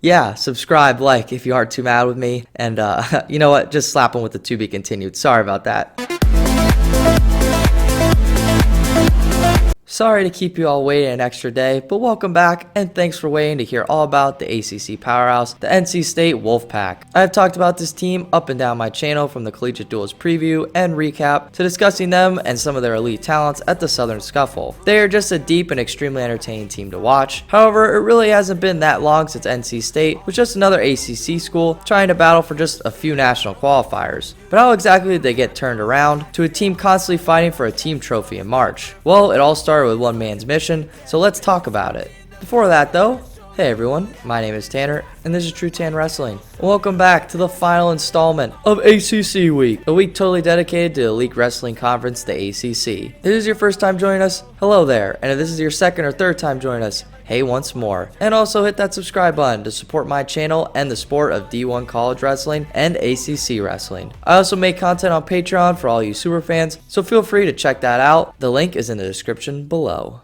Yeah, subscribe, like if you aren't too mad with me, and you know what, just slap them with the to be continued. Sorry about that. Sorry to keep you all waiting an extra day, but welcome back and thanks for waiting to hear all about the ACC powerhouse, the NC State Wolfpack. I have talked about this team up and down my channel, from the Collegiate Duels preview and recap to discussing them and some of their elite talents at the Southern Scuffle. They are just a deep and extremely entertaining team to watch. However, it really hasn't been that long since NC State was just another ACC school trying to battle for just a few national qualifiers. But how exactly did they get turned around to a team constantly fighting for a team trophy in March? Well, it all started with one man's mission, so let's talk about it. Before that though, hey everyone, my name is Tanner, and this is TrueTan Wrestling. Welcome back to the final installment of ACC Week, a week totally dedicated to the Elite Wrestling Conference, the ACC. If this is your first time joining us, hello there, and if this is your second or third time joining us, hey once more. And also hit that subscribe button to support my channel and the sport of D1 college wrestling and ACC wrestling. I also make content on Patreon for all you super fans, so feel free to check that out. The link is in the description below.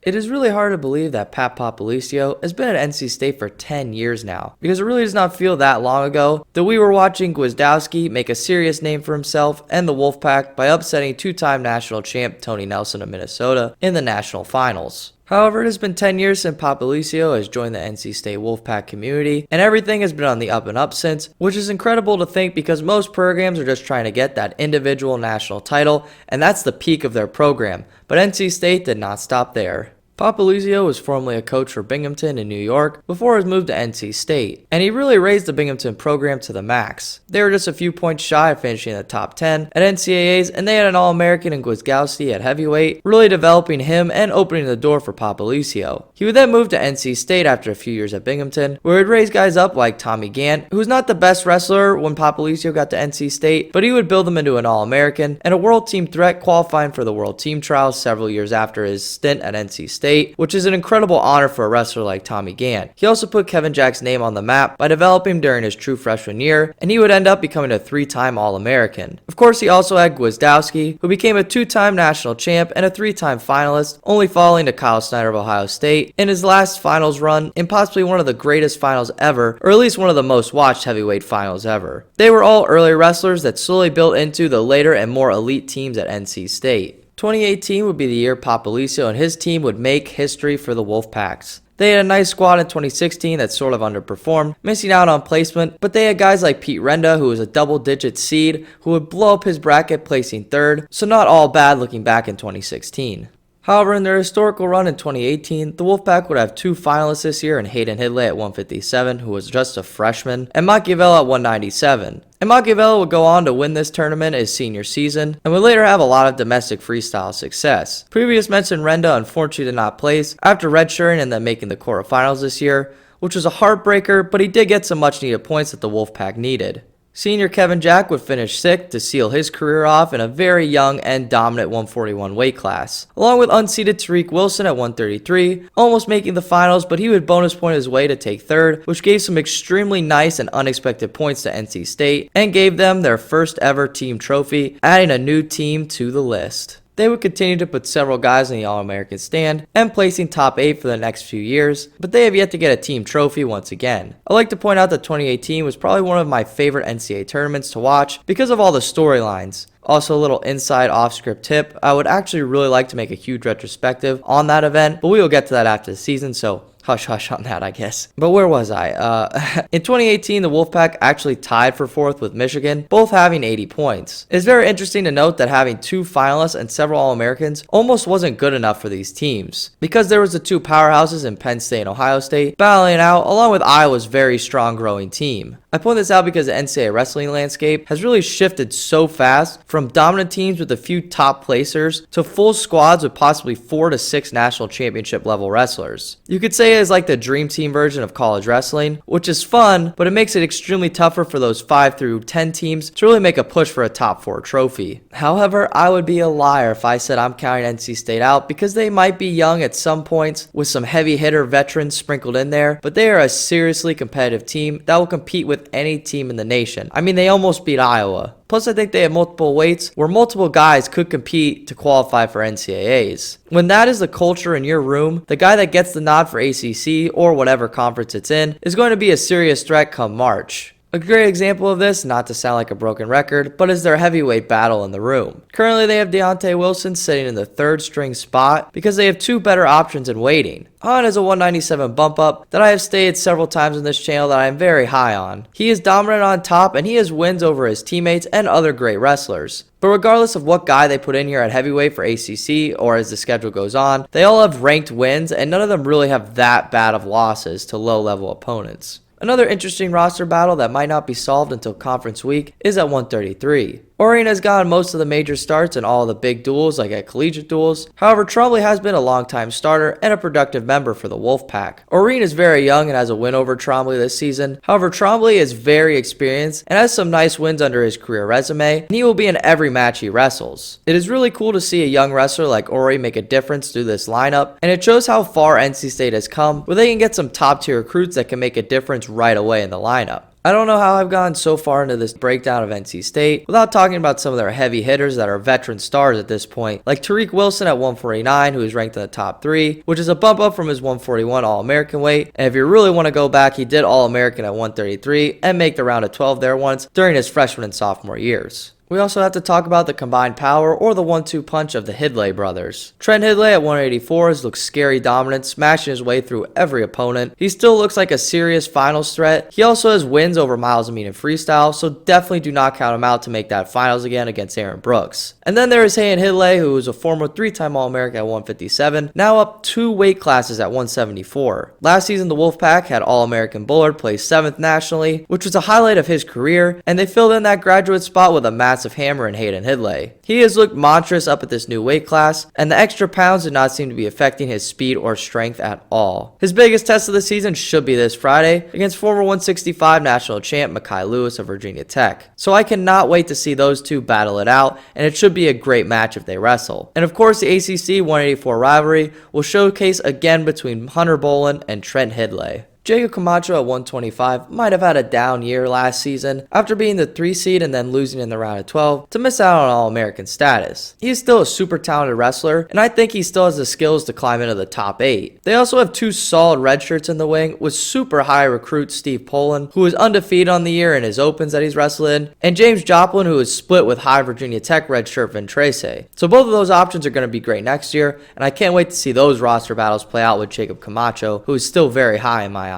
It is really hard to believe that Pat Popolicio has been at NC State for 10 years now, because it really does not feel that long ago that we were watching Gwizdowski make a serious name for himself and the Wolfpack by upsetting two-time national champ Tony Nelson of Minnesota in the national finals. However, it has been 10 years since Popolicio has joined the NC State Wolfpack community, and everything has been on the up and up since, which is incredible to think because most programs are just trying to get that individual national title, and that's the peak of their program. But NC State did not stop there. Popolicio was formerly a coach for Binghamton in New York before his move to NC State, and he really raised the Binghamton program to the max. They were just a few points shy of finishing in the top 10 at NCAAs, and they had an All-American in Gwizdowski at heavyweight, really developing him and opening the door for Popolicio. He would then move to NC State after a few years at Binghamton, where he'd raise guys up like Tommy Gant, who was not the best wrestler when Popolicio got to NC State, but he would build them into an All-American and a World Team threat, qualifying for the World Team Trials several years after his stint at NC State, which is an incredible honor for a wrestler like Tommy Gant. He also put Kevin Jack's name on the map by developing him during his true freshman year, and he would end up becoming a three-time All-American. Of course, he also had Gwizdowski, who became a two-time national champ and a three-time finalist, only falling to Kyle Snyder of Ohio State in his last finals run in possibly one of the greatest finals ever, or at least one of the most watched heavyweight finals ever. They were all early wrestlers that slowly built into the later and more elite teams at NC State. 2018 would be the year Popolicio and his team would make history for the Wolfpacks. They had a nice squad in 2016 that sort of underperformed, missing out on placement, but they had guys like Pete Renda, who was a double-digit seed, who would blow up his bracket placing third, so not all bad looking back in 2016. However, in their historical run in 2018, the Wolfpack would have two finalists this year in Hayden Hidlay at 157, who was just a freshman, and Machiavelli at 197. And Machiavelli would go on to win this tournament his senior season, and would later have a lot of domestic freestyle success. Previous mentioned Renda unfortunately did not place after redshirting and then making the quarterfinals this year, which was a heartbreaker, but he did get some much needed points that the Wolfpack needed. Senior Kevin Jack would finish 6th to seal his career off in a very young and dominant 141 weight class, along with unseeded Tariq Wilson at 133, almost making the finals, but he would bonus point his way to take 3rd, which gave some extremely nice and unexpected points to NC State, and gave them their first ever team trophy, adding a new team to the list. They would continue to put several guys in the All-American stand and placing top 8 for the next few years, but they have yet to get a team trophy once again. I'd like to point out that 2018 was probably one of my favorite NCAA tournaments to watch because of all the storylines. Also, a little inside off-script tip, I would actually really like to make a huge retrospective on that event, but we will get to that after the season, so hush hush on that, I guess. But where was I? In 2018, the Wolfpack actually tied for 4th with Michigan, both having 80 points. It's very interesting to note that having two finalists and several All-Americans almost wasn't good enough for these teams, because there was the two powerhouses in Penn State and Ohio State battling out along with Iowa's very strong growing team. I point this out because the NCAA wrestling landscape has really shifted so fast from dominant teams with a few top placers to full squads with possibly 4 to 6 national championship level wrestlers. You could say it is like the dream team version of college wrestling, which is fun, but it makes it extremely tougher for those 5 through 10 teams to really make a push for a top 4 trophy. However, I would be a liar if I said I'm counting NC State out, because they might be young at some points with some heavy hitter veterans sprinkled in there, but they are a seriously competitive team that will compete with any team in the nation. I mean, they almost beat Iowa. Plus, I think they have multiple weights where multiple guys could compete to qualify for NCAAs. When that is the culture in your room, the guy that gets the nod for ACC or whatever conference it's in is going to be a serious threat come March. A great example of this, not to sound like a broken record, but is their heavyweight battle in the room. Currently, they have Deontay Wilson sitting in the third string spot because they have two better options in waiting. Han is a 197 bump up that I have stated several times in this channel that I am very high on. He is dominant on top and he has wins over his teammates and other great wrestlers. But regardless of what guy they put in here at heavyweight for ACC or as the schedule goes on, they all have ranked wins and none of them really have that bad of losses to low level opponents. Another interesting roster battle that might not be solved until conference week is at 133. Orion has gotten most of the major starts in all of the big duels like at collegiate duels. However, Trombley has been a long-time starter and a productive member for the Wolfpack. Orion is very young and has a win over Trombley this season. However, Trombley is very experienced and has some nice wins under his career resume, and he will be in every match he wrestles. It is really cool to see a young wrestler like Ori make a difference through this lineup, and it shows how far NC State has come where they can get some top-tier recruits that can make a difference right away in the lineup. I don't know how I've gone so far into this breakdown of NC State without talking about some of their heavy hitters that are veteran stars at this point, like Tariq Wilson at 149, who is ranked in the top 3, which is a bump up from his 141 All-American weight, and if you really want to go back, he did All-American at 133 and make the round of 12 there once during his freshman and sophomore years. We also have to talk about the combined power or the 1-2 punch of the Hidlay brothers. Trent Hidlay at 184 looks scary dominant, smashing his way through every opponent. He still looks like a serious finals threat. He also has wins over Miles Amin in freestyle, so definitely do not count him out to make that finals again against Aaron Brooks. And then there is Hayan Hidlay, who is a former 3-time All-American at 157, now up 2 weight classes at 174. Last season, the Wolfpack had All-American Bullard play 7th nationally, which was a highlight of his career, and they filled in that graduate spot with a massive hammer in Hayan Hidlay. He has looked monstrous up at this new weight class, and the extra pounds do not seem to be affecting his speed or strength at all. His biggest test of the season should be this Friday against former 165 national champ Mekhi Lewis of Virginia Tech. So I cannot wait to see those two battle it out, and it should be a great match if they wrestle. And of course, the ACC 184 rivalry will showcase again between Hunter Boland and Trent Hidlay. Jacob Camacho at 125 might have had a down year last season after being the 3 seed and then losing in the round of 12 to miss out on All-American status. He is still a super talented wrestler, and I think he still has the skills to climb into the top 8. They also have 2 solid red shirts in the wing with super high recruit Steve Poland, who is undefeated on the year in his opens that he's wrestled in, and James Joplin, who is split with high Virginia Tech red shirt Ventrese. So both of those options are going to be great next year, and I can't wait to see those roster battles play out with Jacob Camacho, who is still very high in my eyes.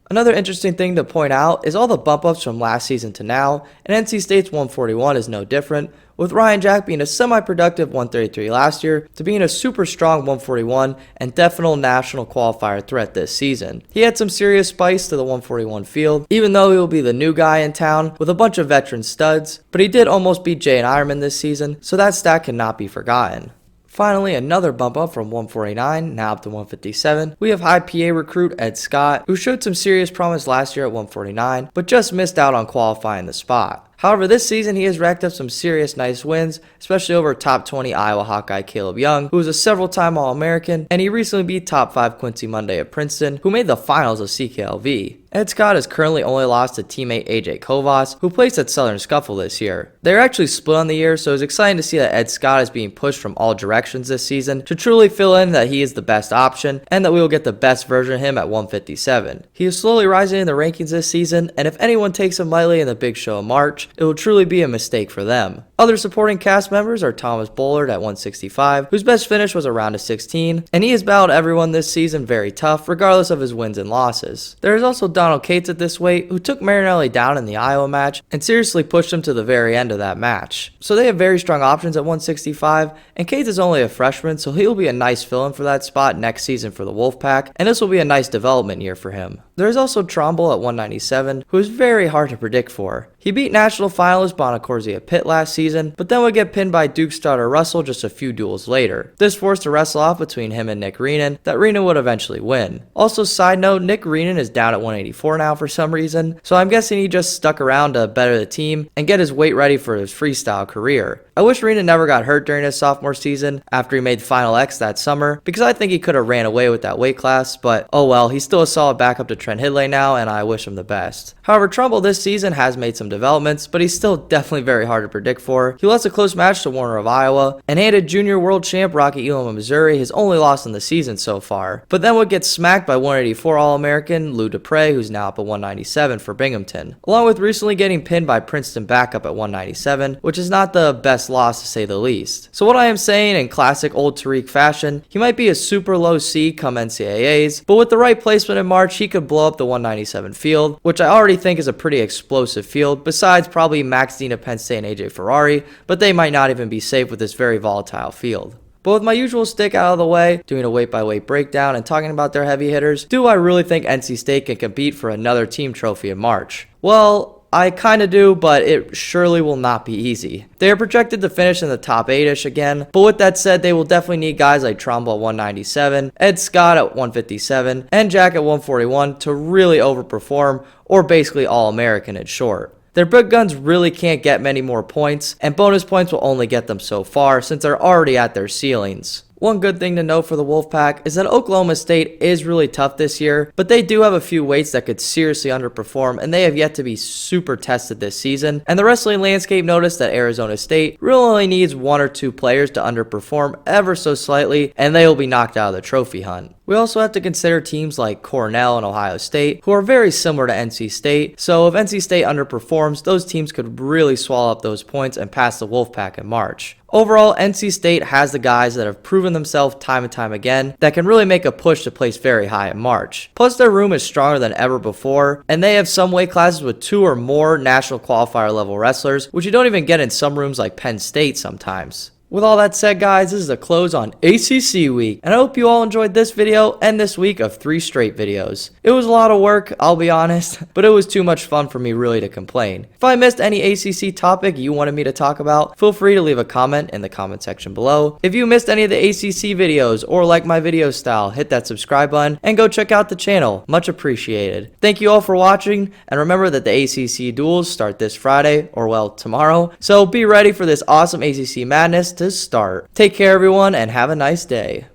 Another interesting thing to point out is all the bump ups from last season to now, and NC State's 141 is no different, with Ryan Jack being a semi-productive 133 last year to being a super strong 141 and definite national qualifier threat this season. He had some serious spice to the 141 field, even though he will be the new guy in town with a bunch of veteran studs, but he did almost beat Jay and Ironman this season, so that stat cannot be forgotten. Finally, another bump up from 149, now up to 157. We have high PA recruit Ed Scott, who showed some serious promise last year at 149, but just missed out on qualifying the spot. However, this season he has racked up some serious nice wins, especially over top 20 Iowa Hawkeye Caleb Young, who is a several-time All-American, and he recently beat top 5 Quincy Monday of Princeton, who made the finals of CKLV. Ed Scott has currently only lost to teammate AJ Kovas, who placed at Southern Scuffle this year. They are actually split on the year, so it's exciting to see that Ed Scott is being pushed from all directions this season to truly fill in that he is the best option and that we will get the best version of him at 157. He is slowly rising in the rankings this season, and if anyone takes him lightly in the big show in March, it will truly be a mistake for them. Other supporting cast members are Thomas Bullard at 165, whose best finish was a round of 16, and he has battled everyone this season very tough, regardless of his wins and losses. There is also Donald Cates at this weight, who took Marinelli down in the Iowa match and seriously pushed him to the very end of that match. So they have very strong options at 165, and Cates is only a freshman, so he'll be a nice fill-in for that spot next season for the Wolfpack, and this will be a nice development year for him. There is also Tromble at 197, who is very hard to predict for. He beat national finalist Bonacorsi at Pitt last season, but then would get pinned by Duke starter Russell just a few duels later. This forced a wrestle off between him and Nick Reenan that Reenan would eventually win. Also, side note, Nick Reenan is down at 184 now for some reason, so I'm guessing he just stuck around to better the team and get his weight ready for his freestyle career. I wish Reenan never got hurt during his sophomore season after he made Final X that summer, because I think he could have ran away with that weight class, but oh well, he's still a solid backup to Trent Hidlay now, and I wish him the best. However, Trumbull this season has made some developments, but he's still definitely very hard to predict for. He lost a close match to Warner of Iowa, and handed junior world champ Rocky Elam of Missouri his only loss in the season so far, but then would get smacked by 184 All-American Lou Dupre, who's now up at 197 for Binghamton, along with recently getting pinned by Princeton backup at 197, which is not the best loss to say the least. So what I am saying in classic old Tariq fashion, he might be a super low seed come NCAAs, but with the right placement in March, he could blow up the 197 field, which I already think is a pretty explosive field, besides probably Max Dean of Penn State and AJ Ferrari, but they might not even be safe with this very volatile field. But with my usual stick out of the way, doing a weight-by-weight breakdown and talking about their heavy hitters, do I really think NC State can compete for another team trophy in March? Well, I kinda do, but it surely will not be easy. They are projected to finish in the top 8-ish again, but with that said, they will definitely need guys like Trumbull at 197, Ed Scott at 157, and Jack at 141 to really overperform, or basically All-American in short. Their big guns really can't get many more points, and bonus points will only get them so far since they're already at their ceilings. One good thing to note for the Wolfpack is that Oklahoma State is really tough this year, but they do have a few weights that could seriously underperform, and they have yet to be super tested this season. And the wrestling landscape noticed that Arizona State really only needs 1 or 2 players to underperform ever so slightly, and they will be knocked out of the trophy hunt. We also have to consider teams like Cornell and Ohio State, who are very similar to NC State, so if NC State underperforms, those teams could really swallow up those points and pass the Wolfpack in March. Overall, NC State has the guys that have proven themselves time and time again that can really make a push to place very high in March. Plus, their room is stronger than ever before, and they have some weight classes with 2 or more national qualifier level wrestlers, which you don't even get in some rooms like Penn State sometimes. With all that said, guys, this is a close on ACC Week, and I hope you all enjoyed this video and this week of 3 straight videos. It was a lot of work, I'll be honest, but it was too much fun for me really to complain. If I missed any ACC topic you wanted me to talk about, feel free to leave a comment in the comment section below. If you missed any of the ACC videos or like my video style, hit that subscribe button and go check out the channel. Much appreciated. Thank you all for watching, and remember that the ACC duels start this Friday, or well, tomorrow, so be ready for this awesome ACC madness to start. Take care everyone and have a nice day.